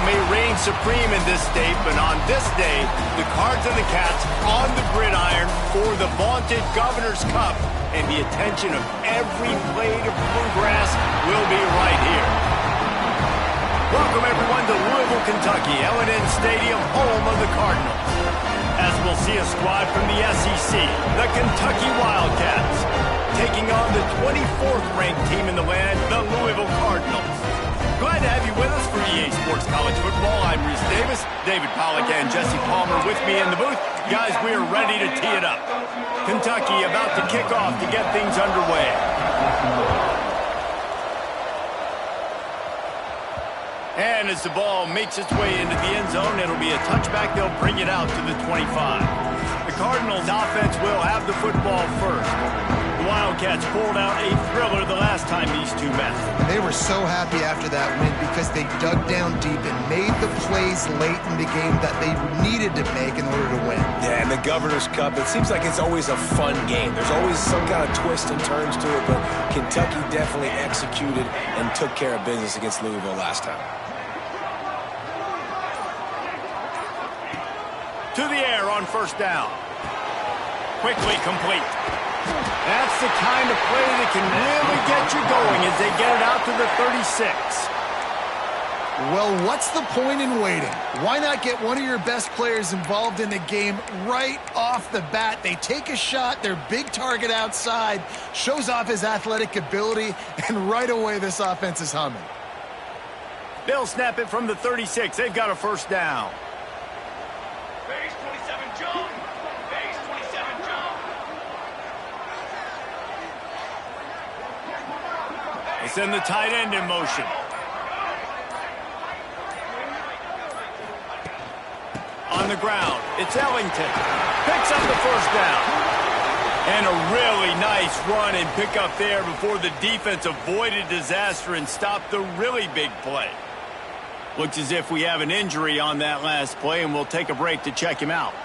may reign supreme in this state, but on this day, the Cards and the Cats on the gridiron for the vaunted Governor's Cup, and the attention of every blade of bluegrass will be right here. Welcome, everyone, to Louisville, Kentucky, L&N Stadium, home of the Cardinals. As we'll see a squad from the SEC, the Kentucky Wildcats, taking on the 24th-ranked team in the land, the Louisville Cardinals. Glad to have you with us for EA Sports College Football. I'm Reese Davis, David Pollack and Jesse Palmer with me in the booth. Guys, we are ready to tee it up. Kentucky about to kick off to get things underway. And as the ball makes its way into the end zone, it'll be a touchback. They'll bring it out to the 25. The Cardinals offense will have the football first. The Wildcats pulled out a thriller the last time these two met. They were so happy after that win because they dug down deep and made the plays late in the game that they needed to make in order to win. Yeah, and the Governor's Cup, it seems like it's always a fun game. There's always some kind of twists and turns to it, but Kentucky definitely executed and took care of business against Louisville last time. To the air on first down. Quickly complete. That's the kind of play that can really get you going as they get it out to the 36. Well, what's the point in waiting? Why not get one of your best players involved in the game right off the bat? They take a shot, their big target outside, shows off his athletic ability, and right away this offense is humming. They'll snap it from the 36. They've got a first down. Send the tight end in motion. On the ground, it's Ellington. Picks up the first down. And a really nice run and pick up there before the defense avoided disaster and stopped the really big play. Looks as if we have an injury on that last play, and we'll take a break to check him out.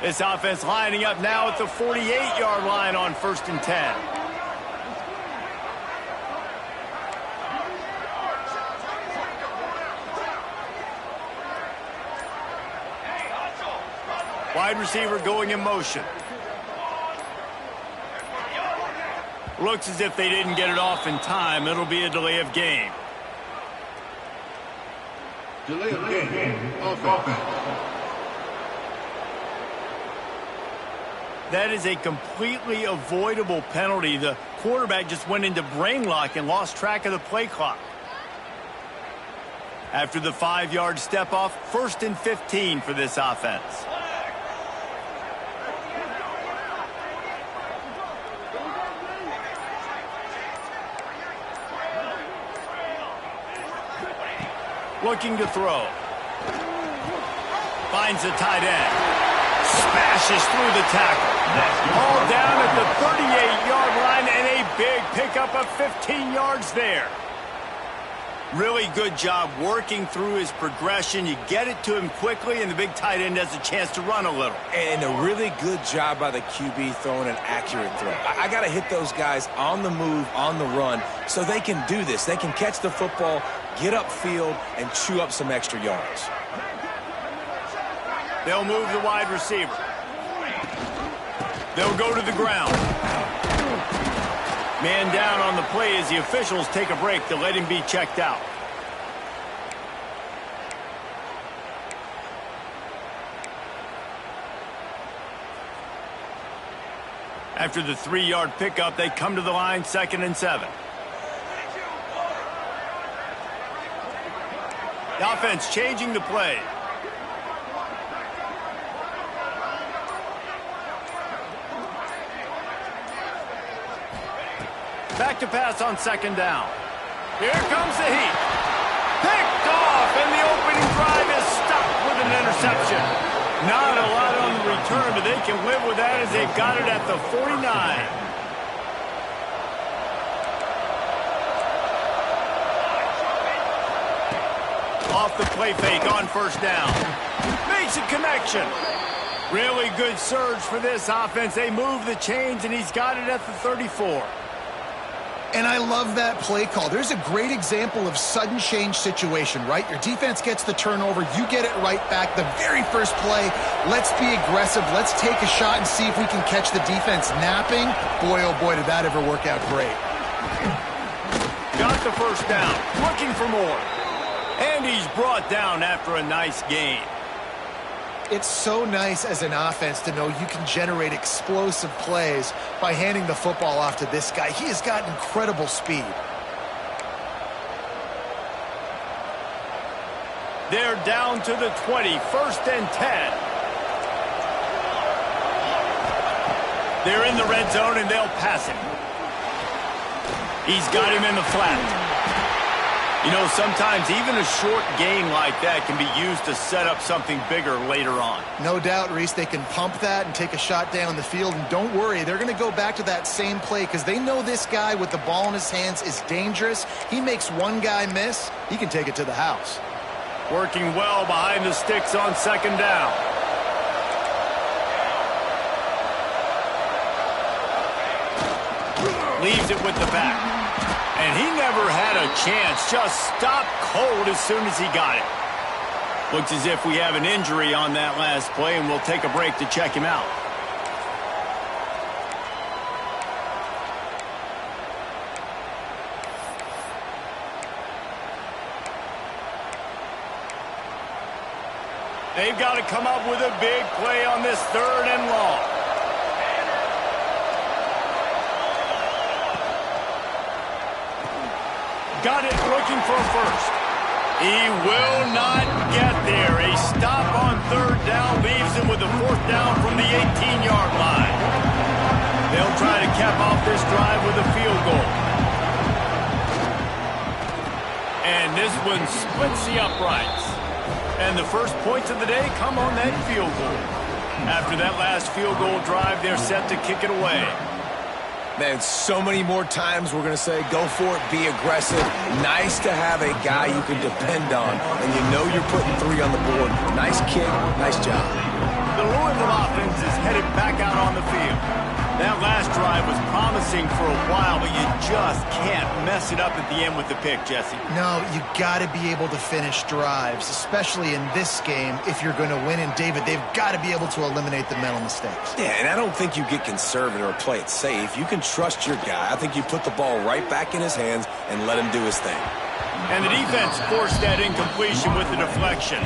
This offense lining up now at the 48-yard line on 1st and 10. Wide receiver going in motion. Looks as if they didn't get it off in time. It'll be a delay of game. Delay of game. Offense. That is a completely avoidable penalty. The quarterback just went into brain lock and lost track of the play clock. After the 5-yard step off, 1st and 15 for this offense. Looking to throw. Finds the tight end. Smashes through the tackle. All down at the 38-yard line, and a big pickup of 15 yards there. Really good job working through his progression. You get it to him quickly, and the big tight end has a chance to run a little. And a really good job by the QB throwing an accurate throw. I got to hit those guys on the move, on the run, so they can do this. They can catch the football, get upfield, and chew up some extra yards. They'll move the wide receiver. They'll go to the ground. Man down on the play as the officials take a break to let him be checked out. After the 3-yard pickup, they come to the line, 2nd and 7. The offense changing the play. Back to pass on 2nd down. Here comes the heat. Picked off, and the opening drive is stopped with an interception. Not a lot on the return, but they can live with that as they've got it at the 49. Off the play fake on 1st down. Makes a connection. Really good surge for this offense. They move the chains, and he's got it at the 34. And I love that play call. There's a great example of sudden change situation, right? Your defense gets the turnover, you get it right back. The very first play, let's be aggressive. Let's take a shot and see if we can catch the defense napping. Boy, oh boy, did that ever work out great. Got the first down, looking for more. And he's brought down after a nice gain. It's so nice as an offense to know you can generate explosive plays by handing the football off to this guy. He has got incredible speed. They're down to the 20, 1st and 10. They're in the red zone and they'll pass him. He's got him in the flat. You know, sometimes even a short gain like that can be used to set up something bigger later on. No doubt, Reese, they can pump that and take a shot down the field. And don't worry, they're going to go back to that same play because they know this guy with the ball in his hands is dangerous. He makes one guy miss, he can take it to the house. Working well behind the sticks on 2nd down. Leaves it with the back. And he never had a chance, just stopped cold as soon as he got it. Looks as if we have an injury on that last play, and we'll take a break to check him out. They've got to come up with a big play on this 3rd and long. Got it, looking for a first. He will not get there. A stop on 3rd down leaves him with a 4th down from the 18-yard line. They'll try to cap off this drive with a field goal. And this one splits the uprights. And the first points of the day come on that field goal. After that last field goal drive, they're set to kick it away. Man, so many more times we're going to say, go for it, be aggressive. Nice to have a guy you can depend on, and you know you're putting 3 on the board. Nice kick, nice job. The Louisville offense is headed back out on the field. That last drive was promising for a while, but you just can't mess it up at the end with the pick, Jesse. No, you got to be able to finish drives, especially in this game if you're going to win. And, David, they've got to be able to eliminate the mental mistakes. Yeah, and I don't think you get conservative or play it safe. You can trust your guy. I think you put the ball right back in his hands and let him do his thing. And the defense forced that incompletion with the deflection.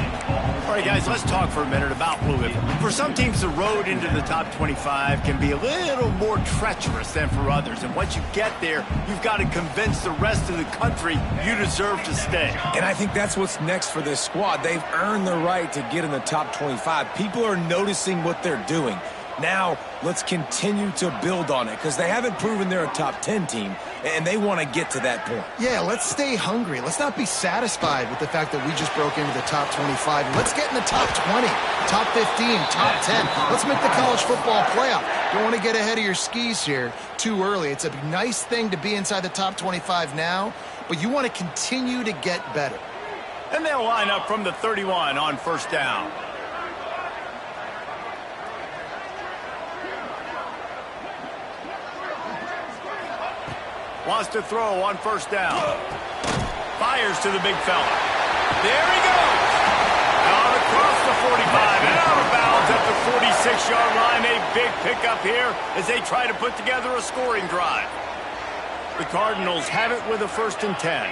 All right, guys, let's talk for a minute about Louisville. For some teams, the road into the top 25 can be a little more treacherous than for others. And once you get there, you've got to convince the rest of the country you deserve to stay. And I think that's what's next for this squad. They've earned the right to get in the top 25. People are noticing what they're doing. Now, let's continue to build on it because they haven't proven they're a top 10 team, and they want to get to that point. Yeah, let's stay hungry. Let's not be satisfied with the fact that we just broke into the top 25. Let's get in the top 20, top 15, top 10. Let's make the college football playoff. Don't want to get ahead of your skis here too early. It's a nice thing to be inside the top 25 now, but you want to continue to get better. And they'll line up from the 31 on 1st down. Wants to throw on 1st down. Fires to the big fella. There he goes. Out across the 45 and out of bounds at the 46-yard line. A big pickup here as they try to put together a scoring drive. The Cardinals have it with a 1st and 10.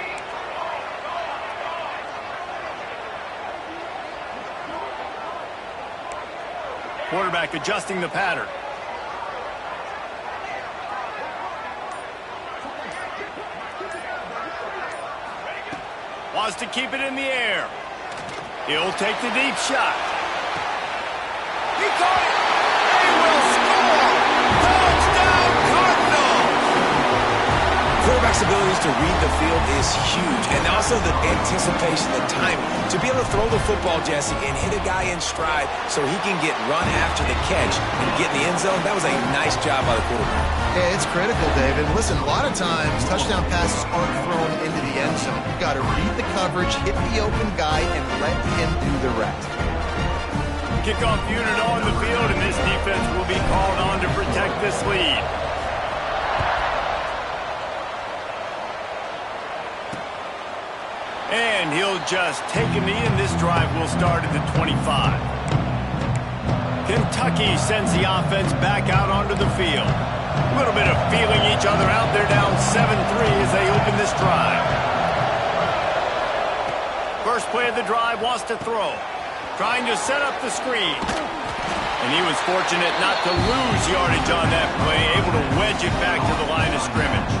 Quarterback adjusting the pattern. Wants to keep it in the air. He'll take the deep shot. He caught it. They will score. Touchdown, Cardinals. Quarterback's abilities to read the field is huge, and also the anticipation, the timing. To be able to throw the football, Jesse, and hit a guy in stride so he can get run after the catch and get in the end zone, that was a nice job by the quarterback. Yeah, it's critical, David. Listen, a lot of times touchdown passes aren't thrown into the end zone. You've got to read the coverage, hit the open guy, and let him do the rest. Kickoff unit on the field, and this defense will be called on to protect this lead. And he'll just take a knee, and this drive will start at the 25. Kentucky sends the offense back out onto the field. A little bit of feeling each other out. They're down 7-3 as they open this drive. First play of the drive, wants to throw. Trying to set up the screen. And he was fortunate not to lose yardage on that play, able to wedge it back to the line of scrimmage.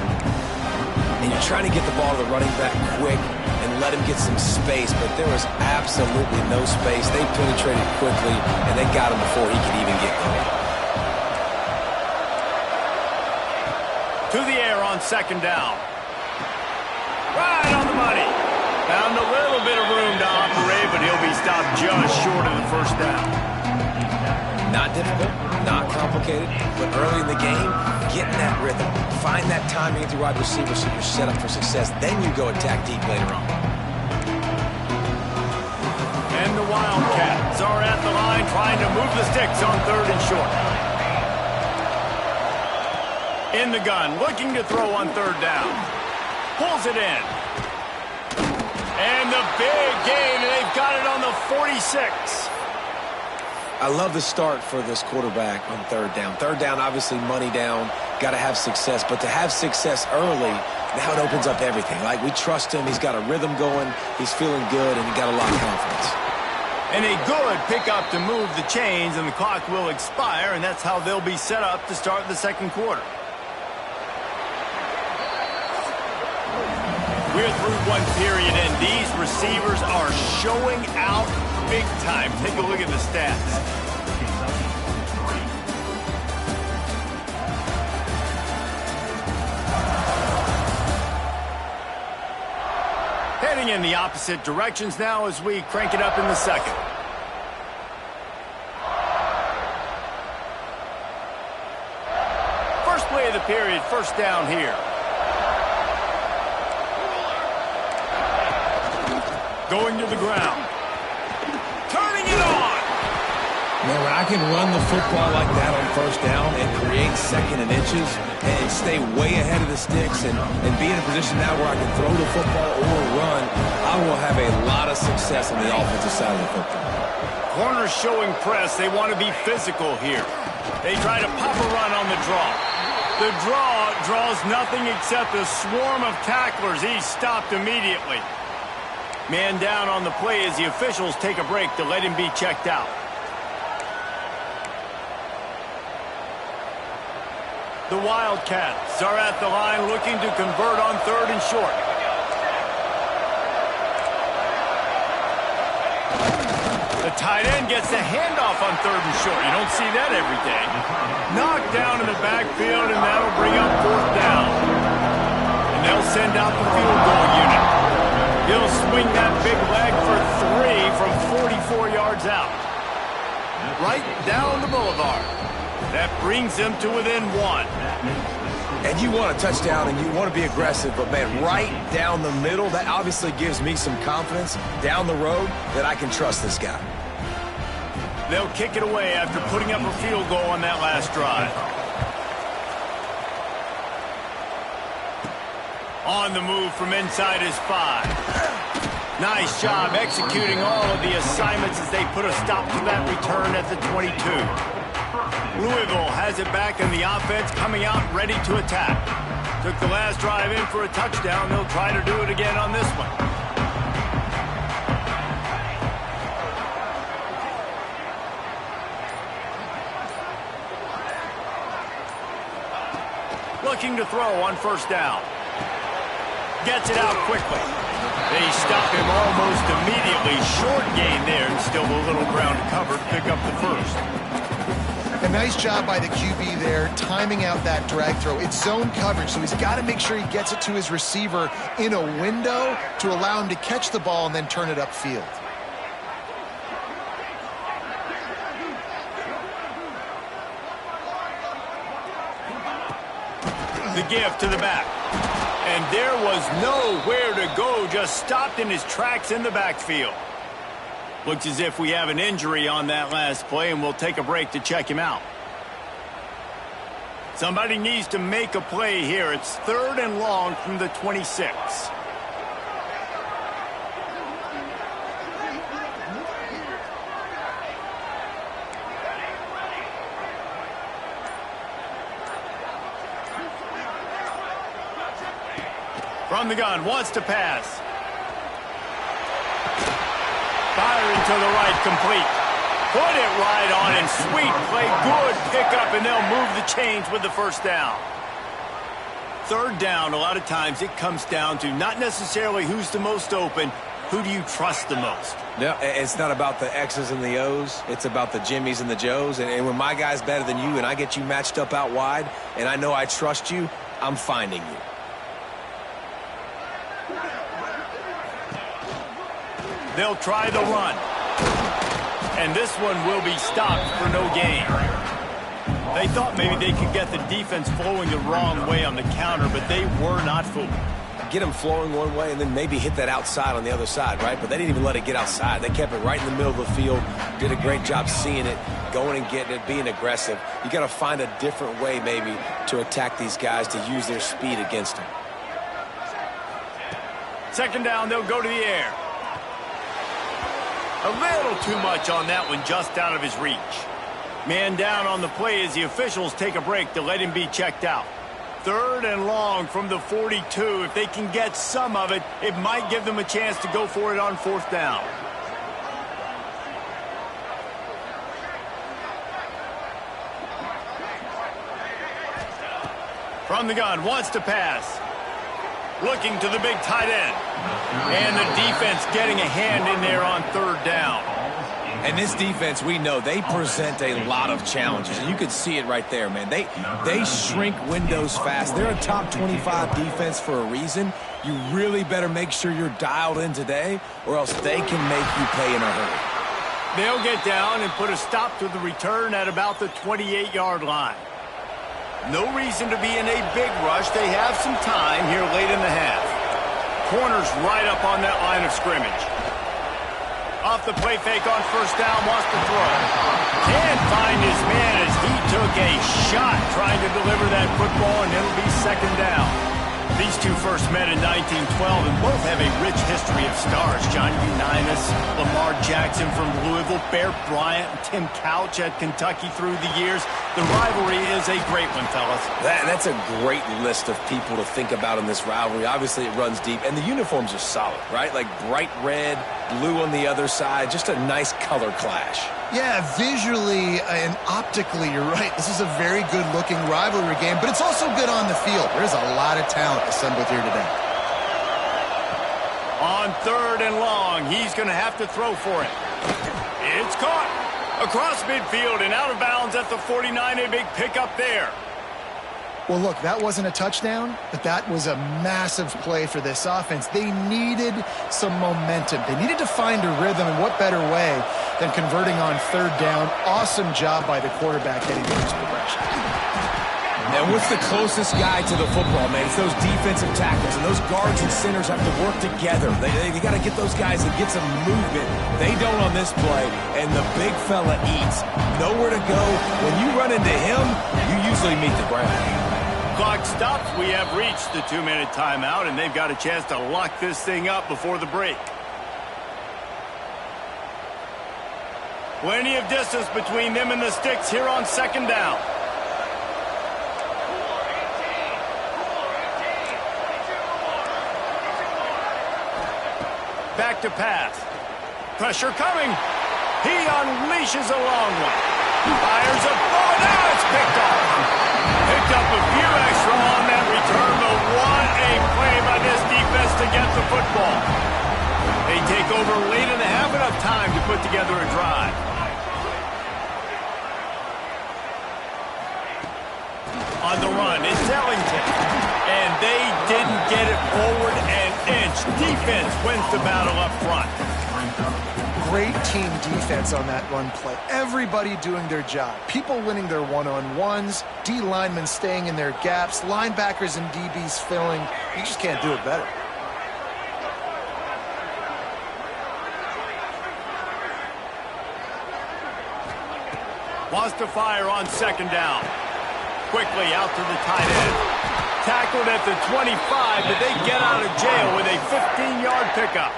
And you're trying to get the ball to the running back quick and let him get some space, but there was absolutely no space. They penetrated quickly, and they got him before he could even get going. To the air on second down. Right on the money. Found a little bit of room to operate, but he'll be stopped just short of the first down. Not difficult, not complicated, but early in the game, getting that rhythm. Find that timing with your wide receiver so you're set up for success. Then you go attack deep later on. And the Wildcats are at the line trying to move the sticks on third and short. In the gun, looking to throw on third down. Pulls it in. And the big gain, and they've got it on the 46. I love the start for this quarterback on third down. Third down, obviously money down, got to have success. But to have success early, now it opens up everything. Like, we trust him. He's got a rhythm going. He's feeling good, and he got a lot of confidence. And a good pickup to move the chains, and the clock will expire, and that's how they'll be set up to start the second quarter. We're through one period, and these receivers are showing out big time. Take a look at the stats. Heading in the opposite directions now as we crank it up in the second. First play of the period, first down here. Going to the ground. Turning it on. Man, when I can run the football like that on first down and create second and inches and stay way ahead of the sticks and be in a position now where I can throw the football or run, I will have a lot of success on the offensive side of the football. Corners showing press. They want to be physical here. They try to pop a run on the draw. The draw draws nothing except a swarm of tacklers. He's stopped immediately. Man down on the play as the officials take a break to let him be checked out. The Wildcats are at the line looking to convert on third and short. The tight end gets the handoff on third and short. You don't see that every day. Knocked down in the backfield, and that'll bring up fourth down. And they'll send out the field goal unit. He'll swing that big leg for 3 from 44 yards out. Right down the boulevard. That brings them to within 1. And you want a touchdown and you want to be aggressive, but, man, right down the middle, that obviously gives me some confidence down the road that I can trust this guy. They'll kick it away after putting up a field goal on that last drive. On the move from inside his 5. Nice job executing all of the assignments as they put a stop to that return at the 22. Louisville has it back in the offense, coming out ready to attack. Took the last drive in for a touchdown. They'll try to do it again on this one. Looking to throw on first down. Gets it out quickly. They stop him almost immediately. Short gain there, and still a little ground covered. Pick up the first. A nice job by the QB there, timing out that drag throw. It's zone coverage, so he's got to make sure he gets it to his receiver in a window to allow him to catch the ball and then turn it upfield. The give to the back. And there was nowhere to go, just stopped in his tracks in the backfield. Looks as if we have an injury on that last play, and we'll take a break to check him out. Somebody needs to make a play here. It's third and long from the 26. From the gun, wants to pass. Firing to the right, complete. Put it right on, and sweet play, good pickup, and they'll move the chains with the first down. Third down, a lot of times it comes down to not necessarily who's the most open, who do you trust the most? No, it's not about the X's and the O's. It's about the Jimmys and the Joes. And when my guy's better than you and I get you matched up out wide and I know I trust you, I'm finding you. They'll try the run. And this one will be stopped for no gain. They thought maybe they could get the defense flowing the wrong way on the counter, but they were not fooled. Get them flowing one way and then maybe hit that outside on the other side, right? But they didn't even let it get outside. They kept it right in the middle of the field, did a great job seeing it, going and getting it, being aggressive. You got to find a different way maybe to attack these guys to use their speed against them. Second down, they'll go to the air. A little too much on that one, just out of his reach. Man down on the play as the officials take a break to let him be checked out. Third and long from the 42. If they can get some of it, it might give them a chance to go for it on fourth down. From the gun, wants to pass. Looking to the big tight end. And the defense getting a hand in there on third down. And this defense, we know, they present a lot of challenges. And you can see it right there, man. They shrink windows fast. They're a top 25 defense for a reason. You really better make sure you're dialed in today, or else they can make you pay in a hurry. They'll get down and put a stop to the return at about the 28-yard line. No reason to be in a big rush. They have some time here late in the half. Corner's right up on that line of scrimmage. Off the play fake on first down, wants to throw. Can't find his man as he took a shot trying to deliver that football, and it'll be second down. These two first met in 1912 and both have a rich history of stars. Johnny Unitas, Lamar Jackson from Louisville, Bear Bryant, and Tim Couch at Kentucky through the years. The rivalry is a great one, fellas. That's a great list of people to think about in this rivalry. Obviously, it runs deep, and the uniforms are solid, right? Like bright red, blue on the other side, just a nice color clash. Yeah, visually and optically, you're right. This is a very good-looking rivalry game, but it's also good on the field. There's a lot of talent assembled here today. On third and long, he's going to have to throw for it. It's caught. Across midfield and out of bounds at the 49, a big pickup there. Well, look, that wasn't a touchdown, but that was a massive play for this offense. They needed some momentum. They needed to find a rhythm, and what better way than converting on third down. Awesome job by the quarterback getting those progression. And what's the closest guy to the football, man? It's those defensive tackles, and those guards and centers have to work together. They got to get those guys and get some movement. They don't on this play, and the big fella eats. Nowhere to go. When you run into him, you usually meet the ground. Clock stops. We have reached the 2-minute timeout, and they've got a chance to lock this thing up before the break. Plenty of distance between them and the sticks here on second down. Back to pass. Pressure coming. He unleashes a long one. Fires a ball. Now it's picked off. Picked up a few extra on that return, but what a play by this defense to get the football. They take over late in the half, enough time to put together a drive. On the run is Ellington, and they didn't get it forward an inch. Defense wins the battle up front. Great team defense on that run play. Everybody doing their job. People winning their one-on-ones, D linemen staying in their gaps, linebackers and DBs filling. You just can't do it better. Wants to fire on second down. Quickly out to the tight end. Tackled at the 25, but they get out of jail with a 15-yard pickup.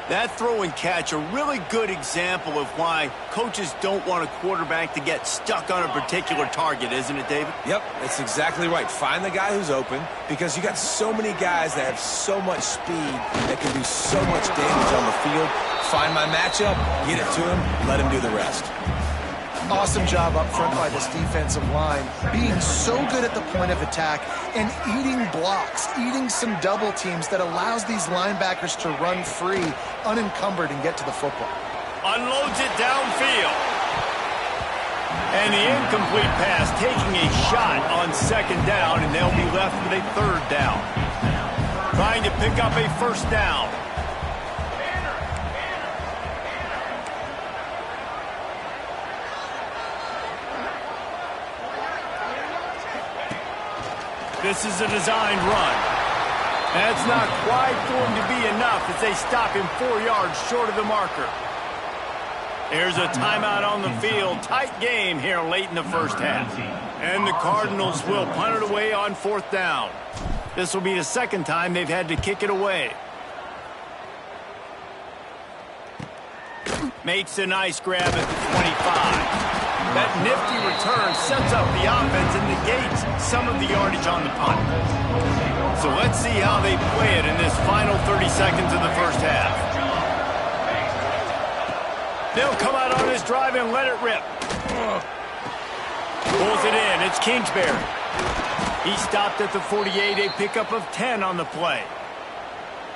That throw and catch, a really good example of why coaches don't want a quarterback to get stuck on a particular target, isn't it, David? Yep, that's exactly right. Find the guy who's open, because you got so many guys that have so much speed that can do so much damage on the field. Find my matchup, get it to him, let him do the rest. Awesome job up front by this defensive line, being so good at the point of attack and eating blocks, eating some double teams that allows these linebackers to run free, unencumbered, and get to the football. Unloads it downfield. And the incomplete pass taking a shot on second down, and they'll be left with a third down. Trying to pick up a first down. This is a designed run. That's not quite going to be enough as they stop him 4 yards short of the marker. There's a timeout on the field. Tight game here late in the first half. And the Cardinals will punt it away on fourth down. This will be the second time they've had to kick it away. Makes a nice grab at the 25. That nifty return sets up the offense and negates some of the yardage on the punt. So let's see how they play it in this final 30 seconds of the first half. They'll come out on this drive and let it rip. Pulls it in. It's Kingsbury. He stopped at the 48, a pickup of 10 on the play.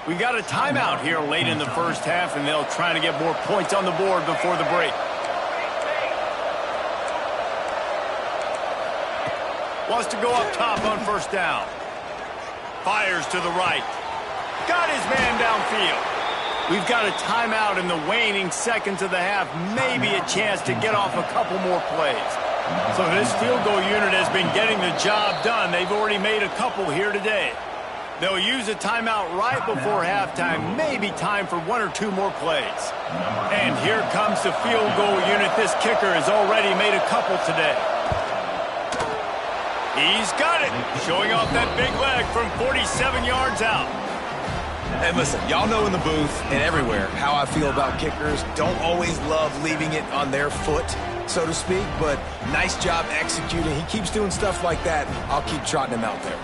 We got a timeout here late in the first half, and they'll try to get more points on the board before the break. Wants to go up top on first down. Fires to the right. Got his man downfield. We've got a timeout in the waning seconds of the half. Maybe a chance to get off a couple more plays. So this field goal unit has been getting the job done. They've already made a couple here today. They'll use a timeout right before halftime. Maybe time for one or two more plays. And here comes the field goal unit. This kicker has already made a couple today. He's got it, showing off that big leg from 47 yards out. And listen, y'all know in the booth and everywhere how I feel about kickers. Don't always love leaving it on their foot, so to speak, but nice job executing. He keeps doing stuff like that. I'll keep trotting him out there.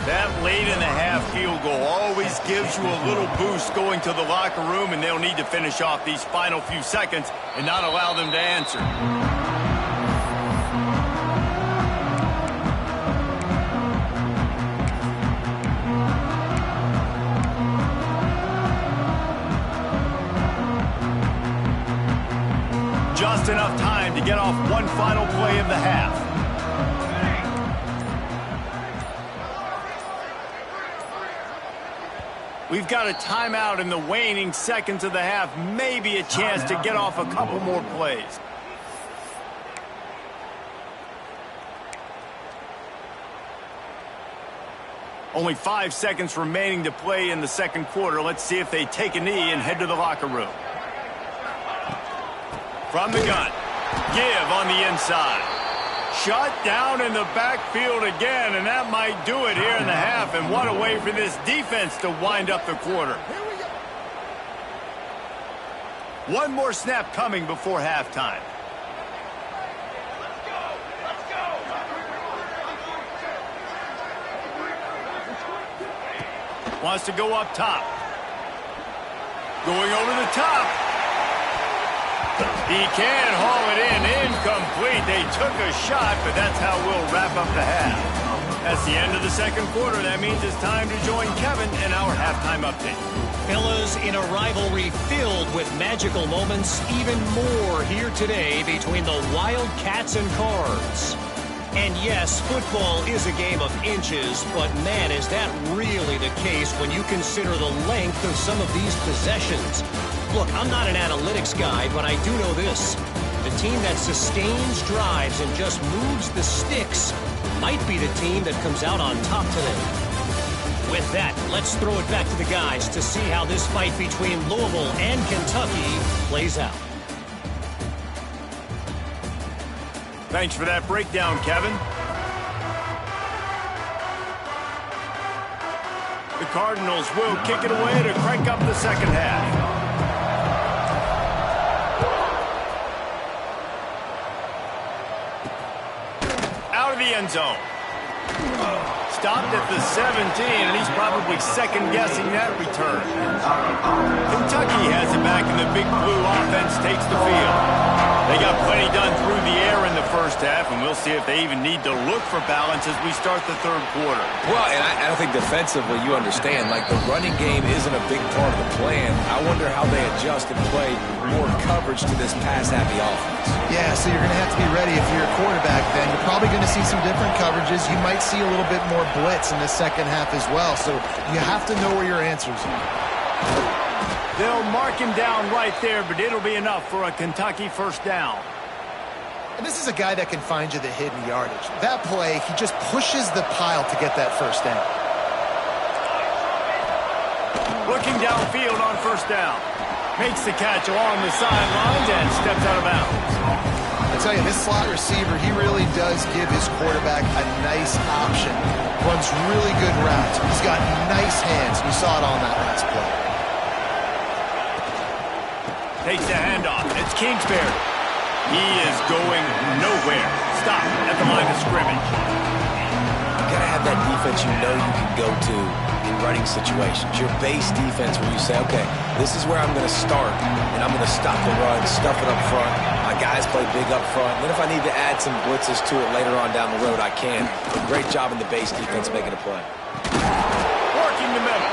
That late in the half field goal always gives you a little boost going to the locker room, and they'll need to finish off these final few seconds and not allow them to answer. Just enough time to get off one final play of the half. We've got a timeout in the waning seconds of the half. Maybe a chance to get off a couple more plays. Only 5 seconds remaining to play in the second quarter. Let's see if they take a knee and head to the locker room. From the gun. Give on the inside. Shut down in the backfield again, and that might do it here in the half. And what a way for this defense to wind up the quarter. One more snap coming before halftime. Wants to go up top. Going over the top. He can haul it in. Incomplete. They took a shot, but that's how we'll wrap up the half. That's the end of the second quarter. That means it's time to join Kevin in our halftime update. Fellas, in a rivalry filled with magical moments, even more here today between the Wildcats and Cards. And yes, football is a game of inches, but man, is that really the case when you consider the length of some of these possessions. Look, I'm not an analytics guy, but I do know this. The team that sustains drives and just moves the sticks might be the team that comes out on top today. With that, let's throw it back to the guys to see how this fight between Louisville and Kentucky plays out. Thanks for that breakdown, Kevin. Cardinals will kick it away to crank up the second half. Out of the end zone. Stopped at the 17, and he's probably second-guessing that return. Kentucky has it back, and the Big Blue offense takes the field. They got plenty done through the air in the first half, and we'll see if they even need to look for balance as we start the third quarter. Well, and I think defensively, you understand, like the running game isn't a big part of the plan. I wonder how they adjust and play more coverage to this pass-happy offense. Yeah, so you're going to have to be ready if you're a quarterback then. You're probably going to see some different coverages. You might see a little bit more blitz in the second half as well, so you have to know where your answers are. They'll mark him down right there, but it'll be enough for a Kentucky first down. And this is a guy that can find you the hidden yardage. That play, he just pushes the pile to get that first down. Looking downfield on first down. Makes the catch along the sidelines and steps out of bounds. I tell you, this slot receiver, he really does give his quarterback a nice option. Runs really good routes. He's got nice hands. We saw it on that last play. Takes the handoff. It's Kingsbury. He is going nowhere. Stop at the line of scrimmage. You gotta have that defense you know you can go to in running situations. Your base defense where you say, okay, this is where I'm going to start, and I'm going to stop the run, stuff it up front. My guys play big up front. And then if I need to add some blitzes to it later on down the road, I can. A great job in the base defense making a play. Working the middle.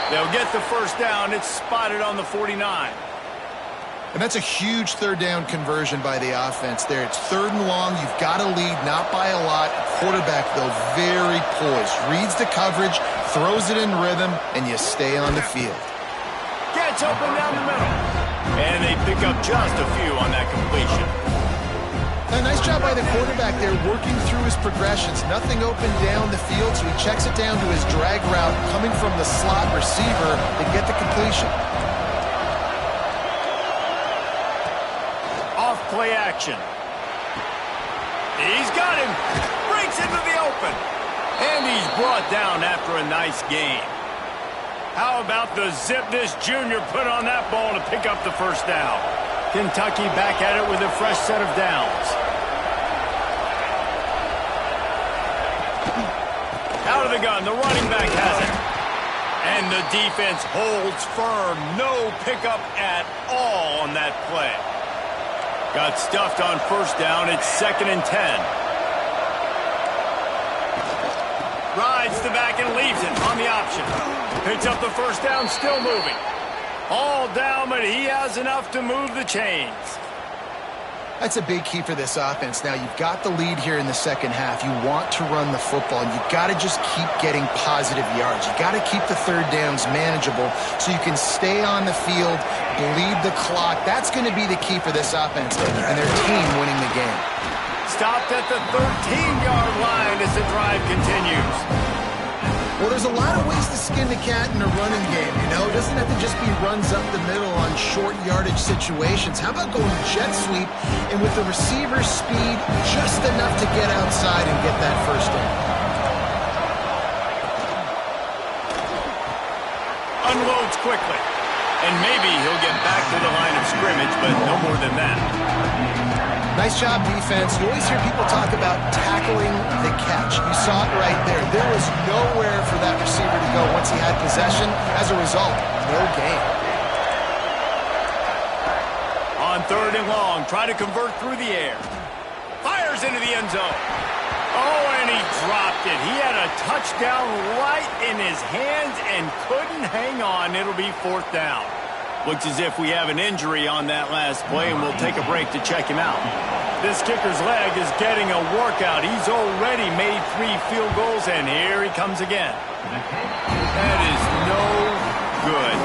They'll get the first down. It's spotted on the 49. And that's a huge third down conversion by the offense there. It's third and long. You've got to lead, not by a lot. Quarterback, though, very poised. Reads the coverage, throws it in rhythm, and you stay on the field. Gets open down the middle. And they pick up just a few on that completion. A nice job by the quarterback there, working through his progressions. Nothing open down the field, so he checks it down to his drag route, coming from the slot receiver to get the completion. Play action. He's got him. Breaks into the open. And he's brought down after a nice gain. How about the zip this junior put on that ball to pick up the first down? Kentucky back at it with a fresh set of downs. Out of the gun. The running back has it. And the defense holds firm. No pickup at all on that play. Got stuffed on first down. It's 2nd and 10. Rides the back and leaves it on the option. Picks up the first down, still moving. All down, but he has enough to move the chains. That's a big key for this offense. Now, you've got the lead here in the second half. You want to run the football, and you've got to just keep getting positive yards. You've got to keep the third downs manageable so you can stay on the field, bleed the clock. That's going to be the key for this offense and their team winning the game. Stopped at the 13-yard line as the drive continues. Well, there's a lot of ways to skin the cat in a running game, you know? It doesn't have to just be runs up the middle on short yardage situations. How about going jet sweep and with the receiver's speed just enough to get outside and get that first down? Unloads quickly. And maybe he'll get back to the line of scrimmage, but no more than that. Nice job, defense. You always hear people talk about tackling the catch. You saw it right there. There was nowhere for that receiver to go once he had possession. As a result, no gain. On 3rd and long, try to convert through the air. Fires into the end zone. Oh, and he dropped it. He had a touchdown right in his hands and couldn't hang on. It'll be 4th down. Looks as if we have an injury on that last play, and we'll take a break to check him out. This kicker's leg is getting a workout. He's already made 3 field goals, and here he comes again. That is no good.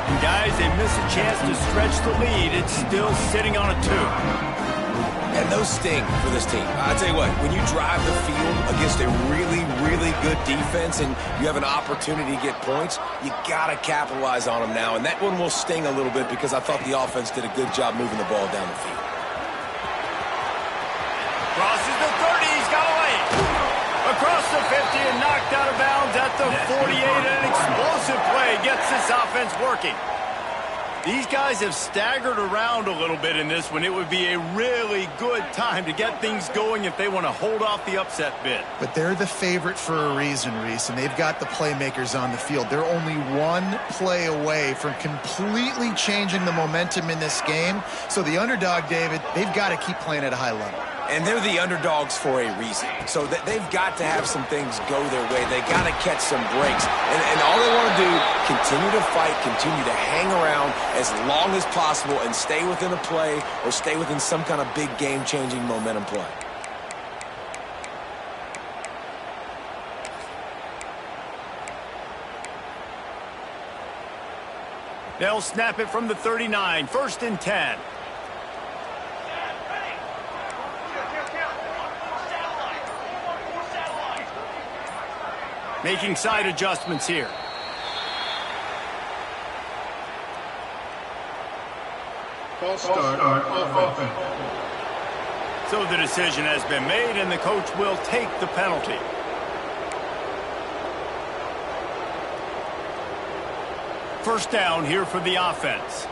And guys, they miss a chance to stretch the lead. It's still sitting on a 2. And those sting for this team. I tell you what, when you drive the field against a really, really good defense and you have an opportunity to get points, you got to capitalize on them now. And that one will sting a little bit because I thought the offense did a good job moving the ball down the field. Crosses the 30. He's got away. Across across the 50 and knocked out of bounds at the 48. An explosive play gets this offense working. These guys have staggered around a little bit in this one. It would be a really good time to get things going if they want to hold off the upset bid. But they're the favorite for a reason, Reese, and they've got the playmakers on the field. They're only one play away from completely changing the momentum in this game. So the underdog, David, they've got to keep playing at a high level. And they're the underdogs for a reason. So they've got to have some things go their way. They got to catch some breaks. And all they want to do, continue to fight, continue to hang around as long as possible and stay within a play or stay within some kind of big game-changing momentum play. They'll snap it from the 39. 1st and 10. Making side adjustments here. False start on offense. So the decision has been made, and the coach will take the penalty. First down here for the offense.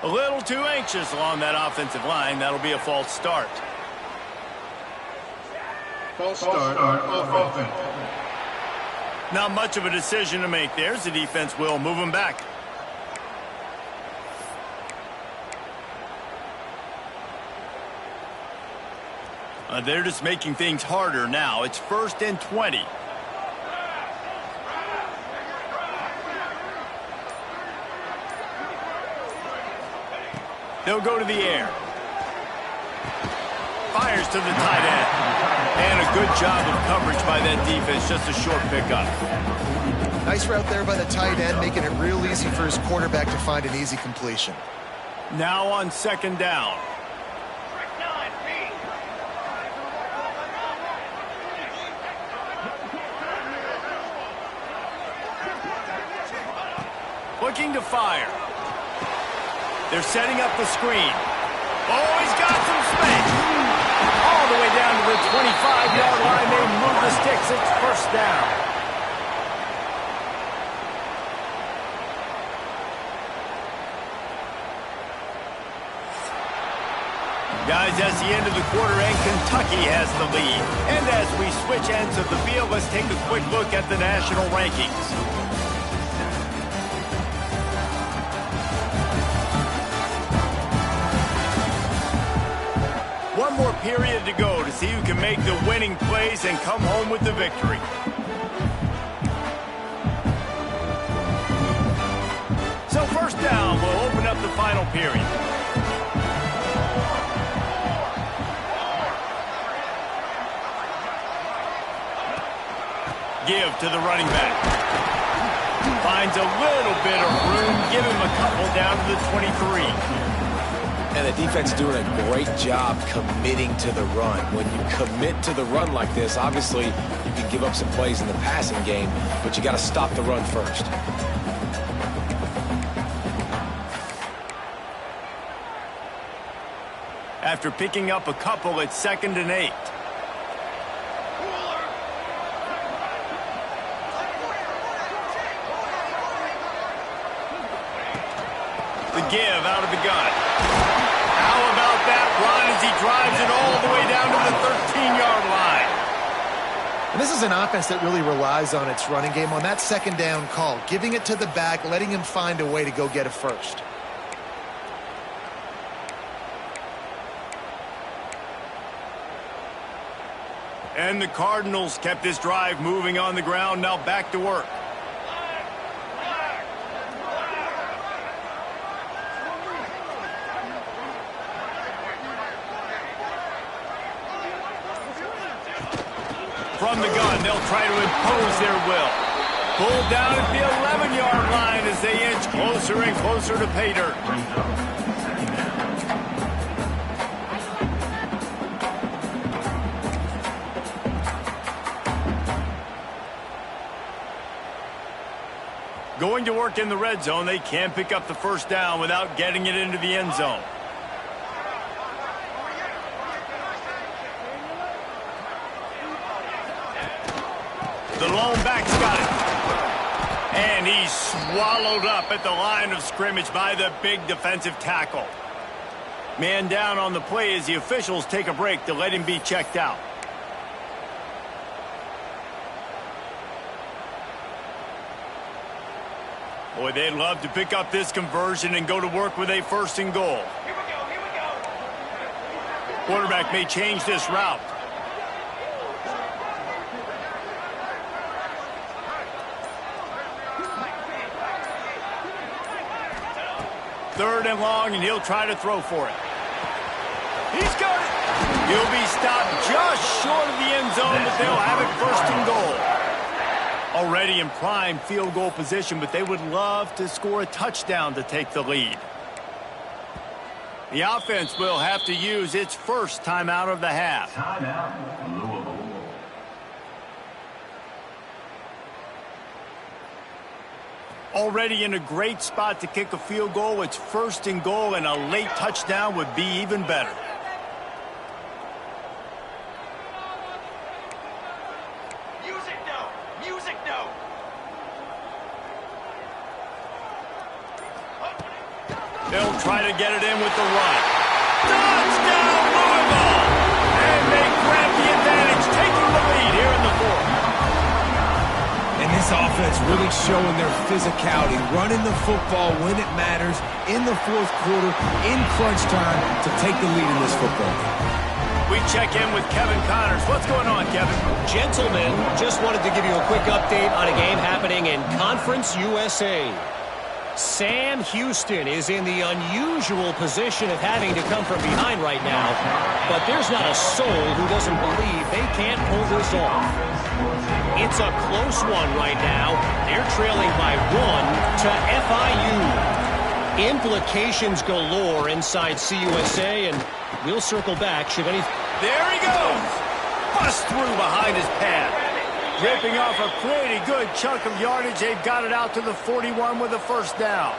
A little too anxious along that offensive line. That'll be a false start. False start on offense. Not much of a decision to make there. The defense will move him back. They're just making things harder now. It's 1st and 20. They'll go to the air. Fires to the tight end. And a good job of coverage by that defense. Just a short pickup. Nice route there by the tight end, making it real easy for his quarterback to find an easy completion. Now on 2nd down. Looking to fire. They're setting up the screen. Oh, he's got some space. All the way down to the 25-yard line. They move the sticks. It's 1st down. Guys, that's the end of the quarter, and Kentucky has the lead. And as we switch ends of the field, let's take a quick look at the national rankings. One more period to go to see who can make the winning plays and come home with the victory. So 1st down will open up the final period. Give to the running back. Finds a little bit of room. Give him a couple down to the 23. And the defense doing a great job committing to the run. When you commit to the run like this, obviously you can give up some plays in the passing game, but you got to stop the run first. After picking up a couple, it's 2nd and 8. The give out of the gun. How about that run as he drives it all the way down to the 13-yard line? And this is an offense that really relies on its running game on that 2nd down call, giving it to the back, letting him find a way to go get a first. And the Cardinals kept this drive moving on the ground. Now back to work. From the gun, they'll try to impose their will. Pulled down at the 11-yard line as they inch closer and closer to pay dirt. Going to work in the red zone, they can't pick up the first down without getting it into the end zone. The lone back's got it. And he's swallowed up at the line of scrimmage by the big defensive tackle. Man down on the play as the officials take a break to let him be checked out. Boy, they'd love to pick up this conversion and go to work with a 1st and goal. Here we go. Quarterback may change this route. Third and long, and he'll try to throw for it. He's got it. He'll be stopped just short of the end zone, but they'll have it 1st and goal. Already in prime field goal position, but they would love to score a touchdown to take the lead. The offense will have to use its first timeout of the half. Already in a great spot to kick a field goal. It's 1st and goal, and a late touchdown would be even better. They'll try to get it in with the run. Touchdown, Louisville! And they grab the advantage, taking the lead here in the 4th. And this offense really showing their physicality, running the football when it matters, in the 4th quarter, in crunch time, to take the lead in this football game. We check in with Kevin Connors. What's going on, Kevin? Gentlemen, just wanted to give you a quick update on a game happening in Conference USA. Sam Houston is in the unusual position of having to come from behind right now, but there's not a soul who doesn't believe they can't pull this off. It's a close one right now. They're trailing by 1 to FIU. Implications galore inside CUSA, and we'll circle back should any... There he goes! Bust through behind his pad. Ripping off a pretty good chunk of yardage. They've got it out to the 41 with a 1st down.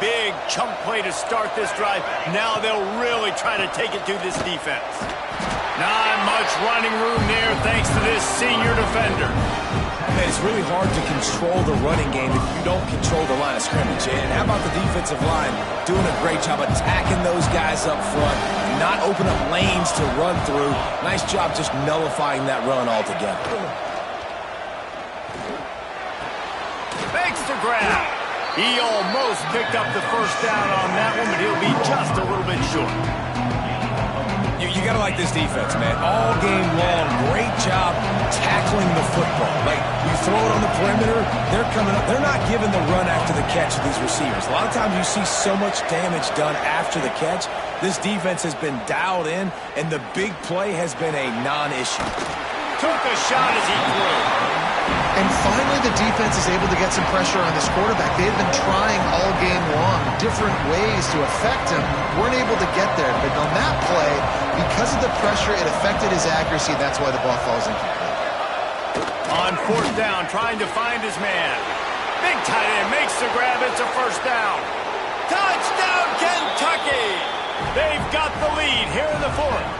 Big chunk play to start this drive. Now they'll really try to take it to this defense. Not much running room there thanks to this senior defender. And it's really hard to control the running game if you don't control the line of scrimmage. And how about the defensive line doing a great job attacking those guys up front, not open up lanes to run through. Nice job just nullifying that run altogether. Makes the grab. He almost picked up the 1st down on that one, but he'll be just a little bit short. You got to like this defense, man. All game long, great job tackling the football. Like, you throw it on the perimeter, they're coming up. They're not giving the run after the catch to these receivers. A lot of times you see so much damage done after the catch. This defense has been dialed in, and the big play has been a non-issue. Took a shot as he threw. And finally, the defense is able to get some pressure on this quarterback. They've been trying all game long different ways to affect him. Weren't able to get there. But on that play, because of the pressure, it affected his accuracy. That's why the ball falls incomplete. On 4th down, trying to find his man. Big tight end makes the grab. It's a 1st down. Touchdown, Kentucky! They've got the lead here in the 4th.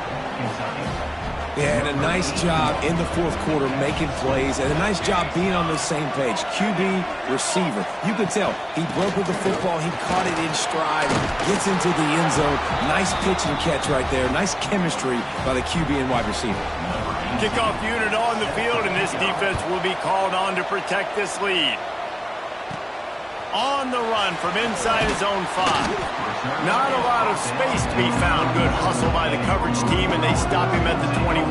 Yeah, and a nice job in the 4th quarter making plays, and a nice job being on the same page. QB, receiver. You could tell he broke with the football. He caught it in stride, gets into the end zone. Nice pitch and catch right there. Nice chemistry by the QB and wide receiver. Kickoff unit on the field, and this defense will be called on to protect this lead. On the run from inside his own 5. Not a lot of space to be found. Good hustle by the coverage team, and they stop him at the 21.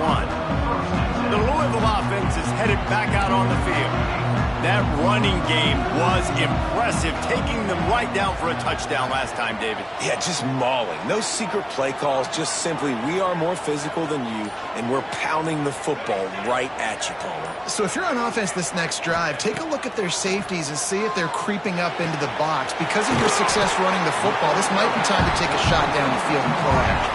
The Louisville offense is headed back out on the field. That running game was impressive, taking them right down for a touchdown last time, David. Yeah, just mauling. No secret play calls, just simply we are more physical than you, and we're pounding the football right at you, Palmer. So if you're on offense this next drive, take a look at their safeties and see if they're creeping up into the box. Because of your success running the football, this might be time to take a shot down the field and play action.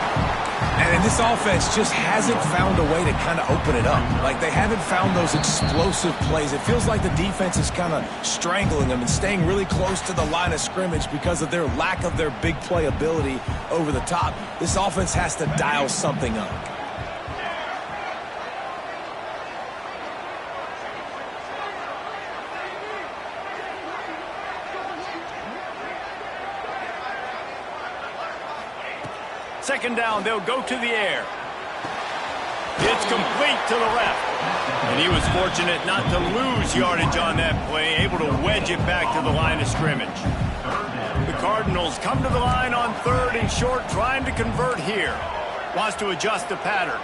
And And this offense just hasn't found a way to kind of open it up. Like, they haven't found those explosive plays. It feels like the defense is kind of strangling them and staying really close to the line of scrimmage because of their lack of their big play ability over the top. This offense has to dial something up. Second down, they'll go to the air. It's complete to the left. And he was fortunate not to lose yardage on that play, able to wedge it back to the line of scrimmage. The Cardinals come to the line on 3rd and short, trying to convert here. Wants to adjust the pattern.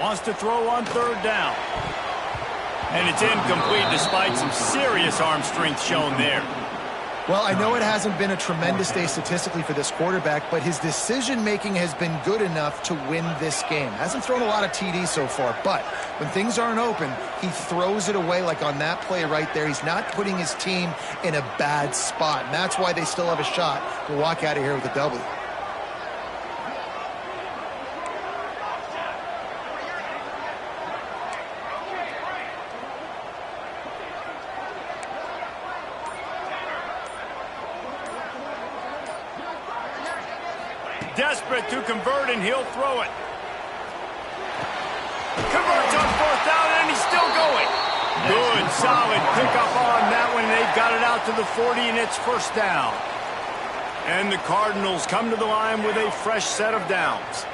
Wants to throw on 3rd down. And it's incomplete despite some serious arm strength shown there. Well, I know it hasn't been a tremendous day statistically for this quarterback, but his decision-making has been good enough to win this game. Hasn't thrown a lot of TDs so far, but when things aren't open, he throws it away like on that play right there. He's not putting his team in a bad spot, and that's why they still have a shot to walk out of here with a W. Desperate to convert, and he'll throw it. Converts on 4th down, and he's still going. Good, solid pickup on that one. They've got it out to the 40, and it's 1st down. And the Cardinals come to the line with a fresh set of downs.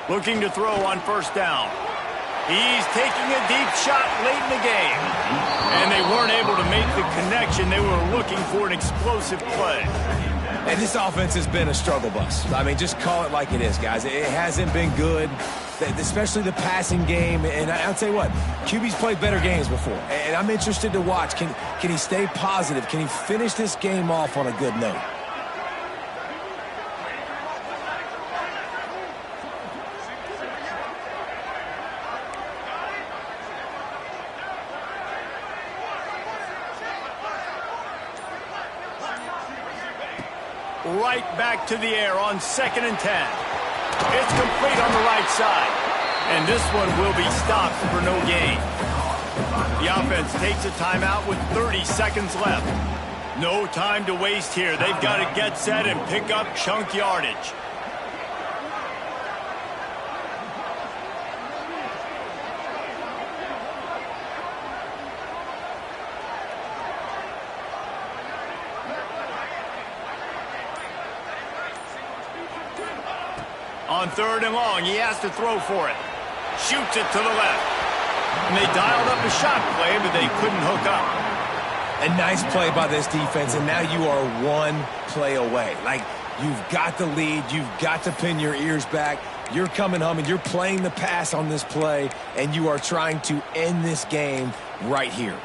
Looking to throw on 1st down. He's taking a deep shot late in the game. And they weren't able to make the connection. They were looking for an explosive play. And this offense has been a struggle bus. I mean, just call it like it is, guys. It hasn't been good, especially the passing game. And I'll tell you what, QB's played better games before. And I'm interested to watch. Can he stay positive? Can he finish this game off on a good note? Right back to the air on 2nd and 10. It's complete on the right side. And this one will be stopped for no gain. The offense takes a timeout with 30 seconds left. No time to waste here. They've got to get set and pick up chunk yardage. On 3rd and long, he has to throw for it. Shoots it to the left. And they dialed up a shot play, but they couldn't hook up. A nice play by this defense, and now you are one play away. Like, you've got the lead. You've got to pin your ears back. You're coming home, and you're playing the pass on this play, and you are trying to end this game right here.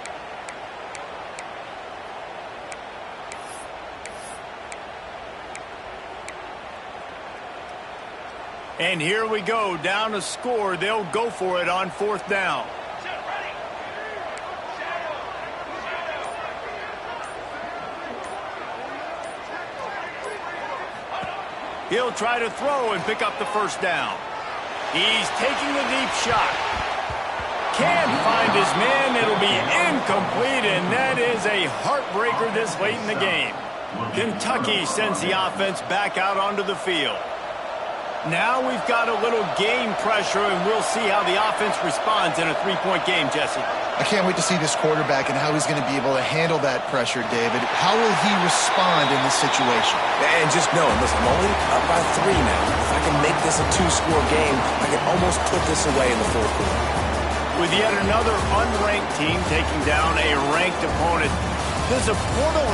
And here we go, down a score. They'll go for it on 4th down. He'll try to throw and pick up the 1st down. He's taking the deep shot. Can't find his man. It'll be incomplete, and that is a heartbreaker this late in the game. Kentucky sends the offense back out onto the field. Now we've got a little game pressure, and we'll see how the offense responds in a 3-point game, Jesse. I can't wait to see this quarterback and how he's going to be able to handle that pressure, David. How will he respond in this situation? And just know, listen, I'm only up by 3 now. If I can make this a 2-score game, I can almost put this away in the 4th quarter. With yet another unranked team taking down a ranked opponent, does a portal